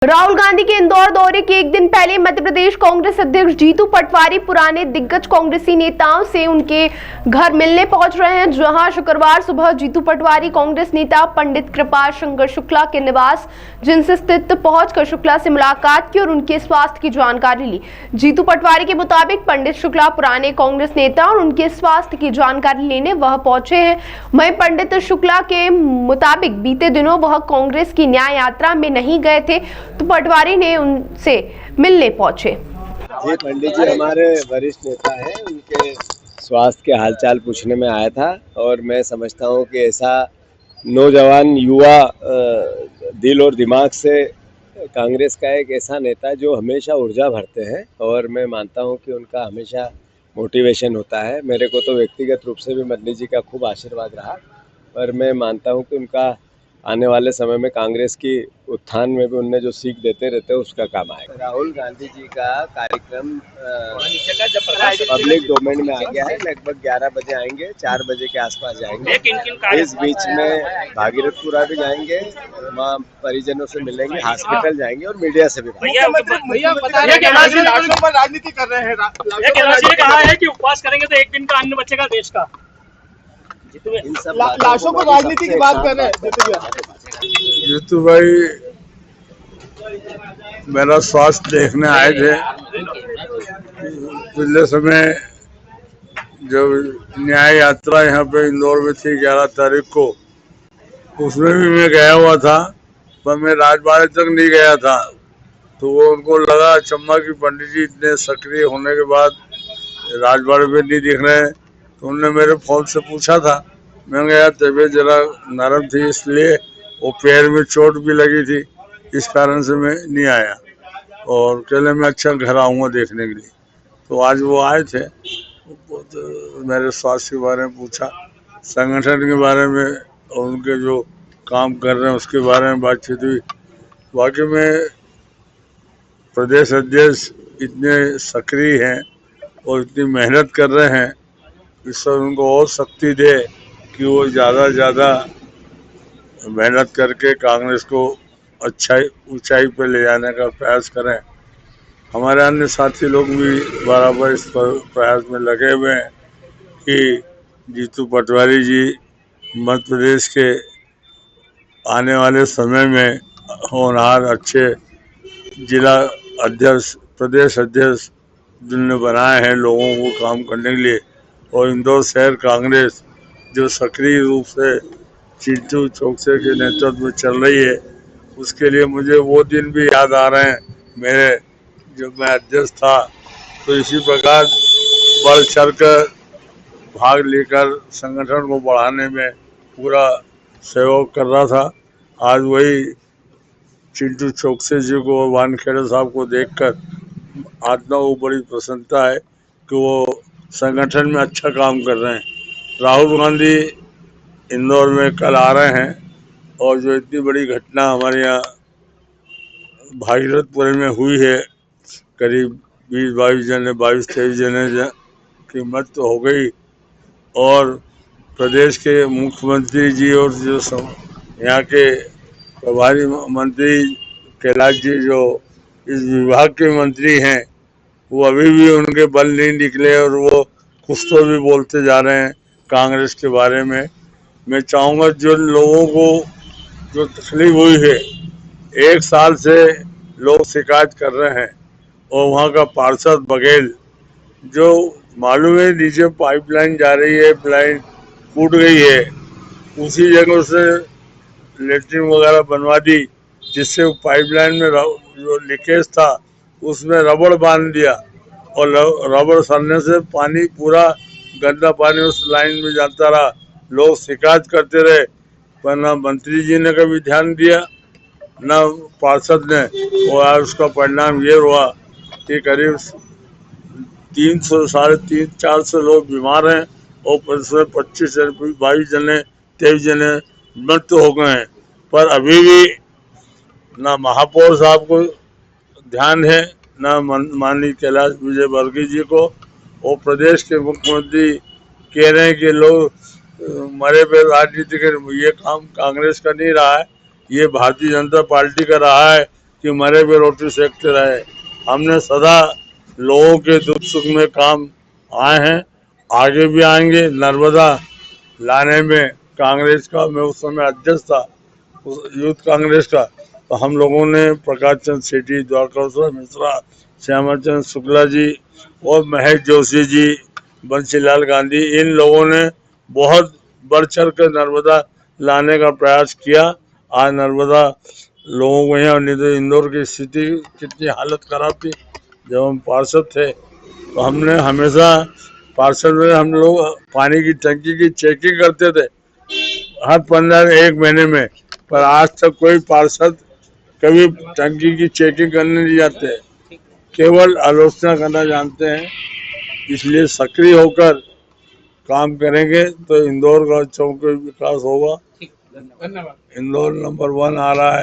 राहुल गांधी के इंदौर दौरे के एक दिन पहले मध्य प्रदेश कांग्रेस अध्यक्ष जीतू पटवारी पुराने दिग्गज कांग्रेसी नेताओं से उनके घर मिलने पहुंच रहे हैं, जहां शुक्रवार सुबह जीतू पटवारी कांग्रेस नेता पंडित कृपाल शंकर शुक्ला के निवास जिनसे स्थित पहुंचकर शुक्ला से मुलाकात की और उनके स्वास्थ्य की जानकारी ली। जीतू पटवारी के मुताबिक पंडित शुक्ला पुराने कांग्रेस नेता और उनके स्वास्थ्य की जानकारी लेने वह पहुंचे हैं। वहीं पंडित शुक्ला के मुताबिक बीते दिनों वह कांग्रेस की न्याय यात्रा में नहीं गए थे, तो पटवारी ने उनसे मिलने पहुंचे। जी, पंडित जी हमारे वरिष्ठ नेता हैं, उनके स्वास्थ्य के हालचाल पूछने में आया था और मैं समझता हूं कि ऐसा नौजवान युवा दिल और दिमाग से कांग्रेस का एक ऐसा नेता जो हमेशा ऊर्जा भरते हैं और मैं मानता हूं कि उनका हमेशा मोटिवेशन होता है। मेरे को तो व्यक्तिगत रूप से भी पंडित जी का खूब आशीर्वाद रहा, पर मैं मानता हूं कि उनका आने वाले समय में कांग्रेस की उत्थान में भी उनने जो सीख देते रहते हैं उसका काम आएगा। राहुल गांधी जी का कार्यक्रम पब्लिक डोमेन में आ गया है। लगभग 11 बजे आएंगे, 4 बजे के आसपास जाएंगे। इस बीच में भागीरथपुरा भी जाएंगे, वहाँ परिजनों से मिलेंगे, हॉस्पिटल जाएंगे और मीडिया से भी। राजनीति कर रहे हैं, कहा है कि उपवास करेंगे तो एक दिन का अन्न बचेगा देश का। इन सब लाशों को राजनीति की बात कर रहे हैं। जीतू भाई मेरा स्वास्थ्य देखने आए थे। पिछले समय जब न्याय यात्रा यहाँ पे इंदौर में थी 11 तारीख को, उसमें भी मैं गया हुआ था, पर मैं राजबाड़े तक नहीं गया था। तो वो उनको लगा चम्मा की पंडित जी इतने सक्रिय होने के बाद राजबाड़े पे नहीं दिख रहे हैं, तो उन्होंने मेरे फोन से पूछा था। मैं गया, तबीयत जरा नरम थी इसलिए, वो पैर में चोट भी लगी थी, इस कारण से मैं नहीं आया और कहले मैं अच्छा घर आऊँगा देखने के लिए। तो आज वो आए थे, तो मेरे स्वास्थ्य के बारे में पूछा, संगठन के बारे में और उनके जो काम कर रहे हैं उसके बारे में बातचीत हुई। वाकई में प्रदेश अध्यक्ष इतने सक्रिय हैं और इतनी मेहनत कर रहे हैं, ईश्वर उनको और शक्ति दे कि वो ज़्यादा से ज़्यादा मेहनत करके कांग्रेस को ऊंचाई पर ले जाने का प्रयास करें। हमारे अन्य साथी लोग भी बराबर इस प्रयास में लगे हुए हैं कि जीतू पटवारी जी मध्य प्रदेश के आने वाले समय में होनहार अच्छे जिला अध्यक्ष, प्रदेश अध्यक्ष जिन्होंने बनाए हैं लोगों को काम करने के लिए, और इंदौर शहर कांग्रेस जो सक्रिय रूप से चिंटू चौकसे के नेतृत्व में चल रही है, उसके लिए मुझे वो दिन भी याद आ रहे हैं मेरे, जब मैं अध्यक्ष था। तो इसी प्रकार बढ़ चढ़ कर भाग लेकर संगठन को बढ़ाने में पूरा सहयोग कर रहा था। आज वही चिंटू चौकसे जी को और वानखेड़े साहब को देखकर आत्मा को बड़ी प्रसन्नता है कि वो संगठन में अच्छा काम कर रहे हैं। राहुल गांधी इंदौर में कल आ रहे हैं और जो इतनी बड़ी घटना हमारे यहाँ भागीरथपुर में हुई है, करीब 20-22 जने 22-23 जने की मृत्यु हो गई, और प्रदेश के मुख्यमंत्री जी और जो यहाँ के प्रभारी मंत्री कैलाश जी जो इस विभाग के मंत्री हैं, वो अभी भी उनके बल नहीं निकले और वो कुछ तो भी बोलते जा रहे हैं कांग्रेस के बारे में। मैं चाहूँगा जो लोगों को जो तकलीफ हुई है, 1 साल से लोग शिकायत कर रहे हैं, और वहाँ का पार्षद बघेल जो मालूम है नीचे पाइपलाइन जा रही है, लाइन फूट गई है, उसी जगह से लेटरिन वगैरह बनवा दी, जिससे पाइपलाइन में जो लीकेज था उसमें रबड़ बांध दिया, और रबड़ सड़ने से पानी पूरा गंदा पानी उस लाइन में जाता रहा। लोग शिकायत करते रहे, पर ना मंत्री जी ने कभी ध्यान दिया ना पार्षद ने, और आज उसका परिणाम ये हुआ कि करीब 300-400 लोग बीमार हैं और उसमें 22 जने 23 जने मृत्यु हो गए हैं। पर अभी भी ना महापौर साहब को ध्यान है, ना माननीय कैलाश विजय वर्गीय जी को, और प्रदेश के मुख्यमंत्री कह रहे हैं कि लोग मरे पे राजनीति के, ये काम कांग्रेस का नहीं रहा है, ये भारतीय जनता पार्टी का रहा है। कि मरे पे रोटी सेकते रहे। हमने सदा लोगों के दुख सुख में काम आए हैं, आगे भी आएंगे। नर्मदा लाने में कांग्रेस का, मैं उस समय अध्यक्ष था यूथ कांग्रेस का, तो हम लोगों ने प्रकाश चंद्र सेठी, द्वारका मिश्रा, श्यामा चंद्र शुक्ला जी और महेश जोशी जी, बंसीलाल गांधी, इन लोगों ने बहुत बढ़ चढ़ कर नर्मदा लाने का प्रयास किया। आज नर्मदा लोगों को यहाँ, नहीं तो इंदौर की स्थिति कितनी हालत खराब थी। जब हम पार्षद थे तो हमने हमेशा पार्षद में हम लोग पानी की टंकी की चेकिंग करते थे हर 15 महीने में, पर आज तक कोई पार्षद कभी टंकी की चेकिंग करने नहीं जाते, केवल आलोचना करना जानते हैं। इसलिए सक्रिय होकर काम करेंगे तो इंदौर का चौमुखी विकास होगा। इंदौर नंबर 1 आ रहा है।